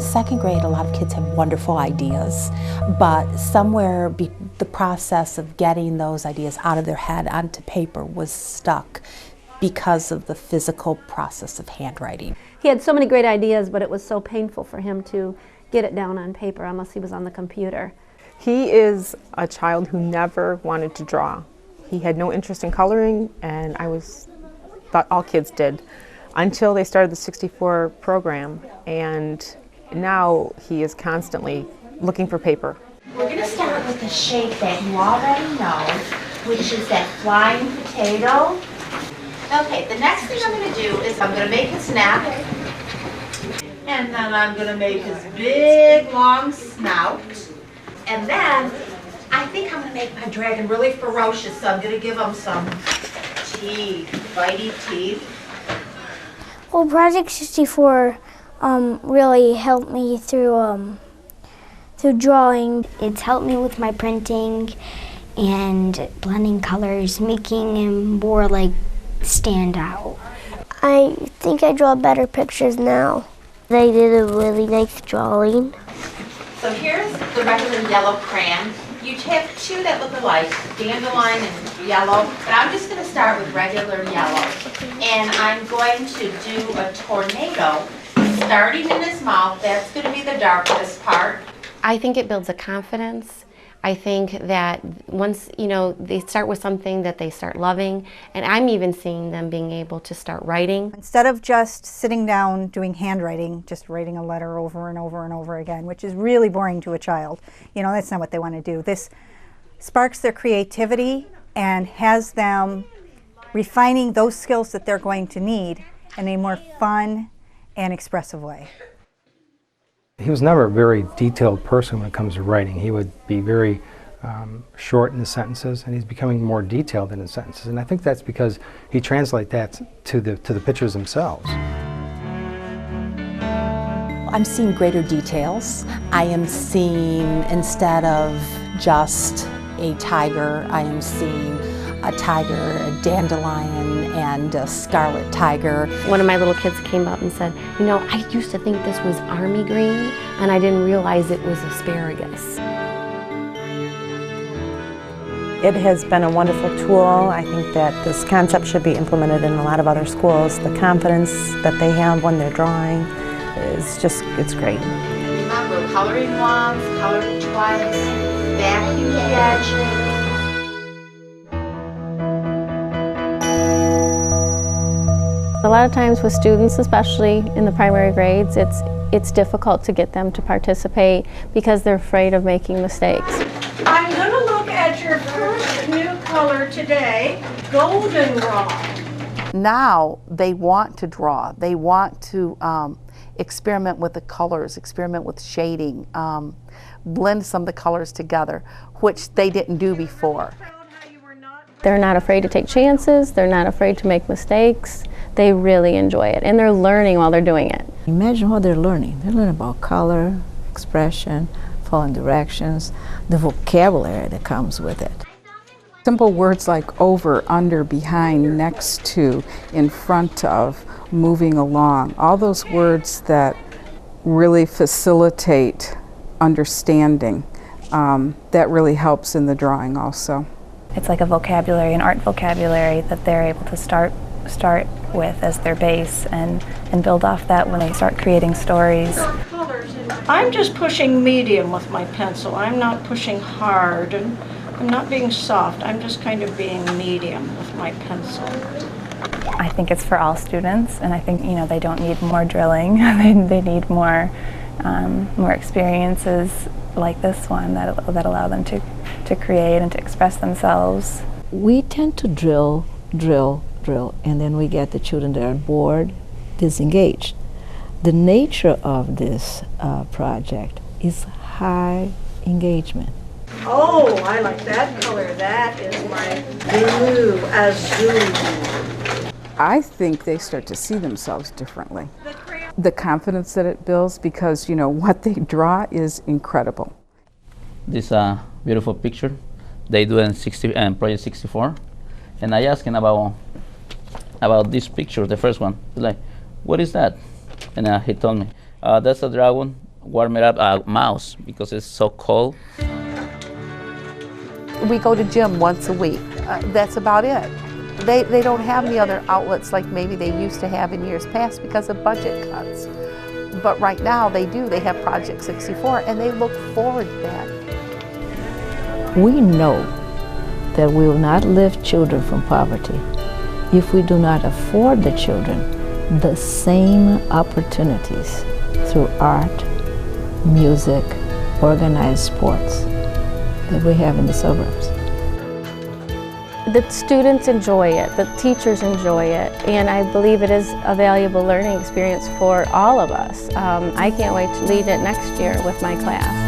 second grade, a lot of kids have wonderful ideas, but somewhere the process of getting those ideas out of their head onto paper was stuck because of the physical process of handwriting. He had so many great ideas, but it was so painful for him to get it down on paper unless he was on the computer. He is a child who never wanted to draw. He had no interest in coloring, and thought all kids did, until they started the 64 program, and now he is constantly looking for paper. We're going to start with the shape that you already know, which is that flying potato. Okay, the next thing I'm going to do is I'm going to make his neck, and then I'm going to make his big long snout, and then I think I'm going to make my dragon really ferocious, so I'm going to give him some teeth, bitey teeth. Well, Project 64 really helped me through drawing. It's helped me with my printing and blending colors, making him more like stand out. I think I draw better pictures now. They did a really nice drawing. So here's the regular yellow crayon. You have two that look alike, dandelion and yellow, but I'm just going to start with regular yellow. And I'm going to do a tornado starting in his mouth. That's going to be the darkest part. I think it builds a confidence. I think that once, they start with something that they start loving, and I'm even seeing them being able to start writing. Instead of just sitting down doing handwriting, just writing a letter over and over and over again, which is really boring to a child, that's not what they want to do. This sparks their creativity and has them refining those skills that they're going to need in a more fun and expressive way. He was never a very detailed person when it comes to writing. He would be very short in the sentences, and he's becoming more detailed in his sentences. And I think that's because he translates that to the pictures themselves. I'm seeing greater details. I am seeing, instead of just a tiger, I am seeing a tiger, a dandelion, and a scarlet tiger. One of my little kids came up and said, I used to think this was army green, and I didn't realize it was asparagus. It has been a wonderful tool. I think that this concept should be implemented in a lot of other schools. The confidence that they have when they're drawing it's great. Remember, coloring once, coloring twice, vacuum the edge. A lot of times with students, especially in the primary grades, it's difficult to get them to participate because they're afraid of making mistakes. I'm going to look at your first new color today, goldenrod. Now they want to draw. They want to experiment with the colors, experiment with shading, blend some of the colors together, which they didn't do before. They're not afraid to take chances. They're not afraid to make mistakes. They really enjoy it, and they're learning while they're doing it. Imagine what they're learning. They're learning about color, expression, following directions, the vocabulary that comes with it. Simple words like over, under, behind, next to, in front of, moving along, all those words that really facilitate understanding, that really helps in the drawing also. It's like a vocabulary, an art vocabulary that they're able to start with as their base and build off that when they start creating stories. I'm just pushing medium with my pencil. I'm not pushing hard, and I'm not being soft. I'm just kind of being medium with my pencil. I think it's for all students, and I think they don't need more drilling. they need more experiences like this one that allow them to create and to express themselves. We tend to drill, and then we get the children that are bored, disengaged. The nature of this project is high engagement. Oh, I like that color. That is my blue azul. I think they start to see themselves differently. The confidence that it builds, because what they draw is incredible. This beautiful picture they do in Project 64, and I asked him about this picture, the first one. He's like, what is that? And he told me, that's a dragon warm it up a mouse because it's so cold. We go to gym once a week. That's about it. They don't have any other outlets like maybe they used to have in years past because of budget cuts. But right now they do. They have Project 64 and they look forward to that. We know that we will not lift children from poverty if we do not afford the children the same opportunities through art, music, organized sports that we have in the suburbs. The students enjoy it, the teachers enjoy it, and I believe it is a valuable learning experience for all of us. I can't wait to lead it next year with my class.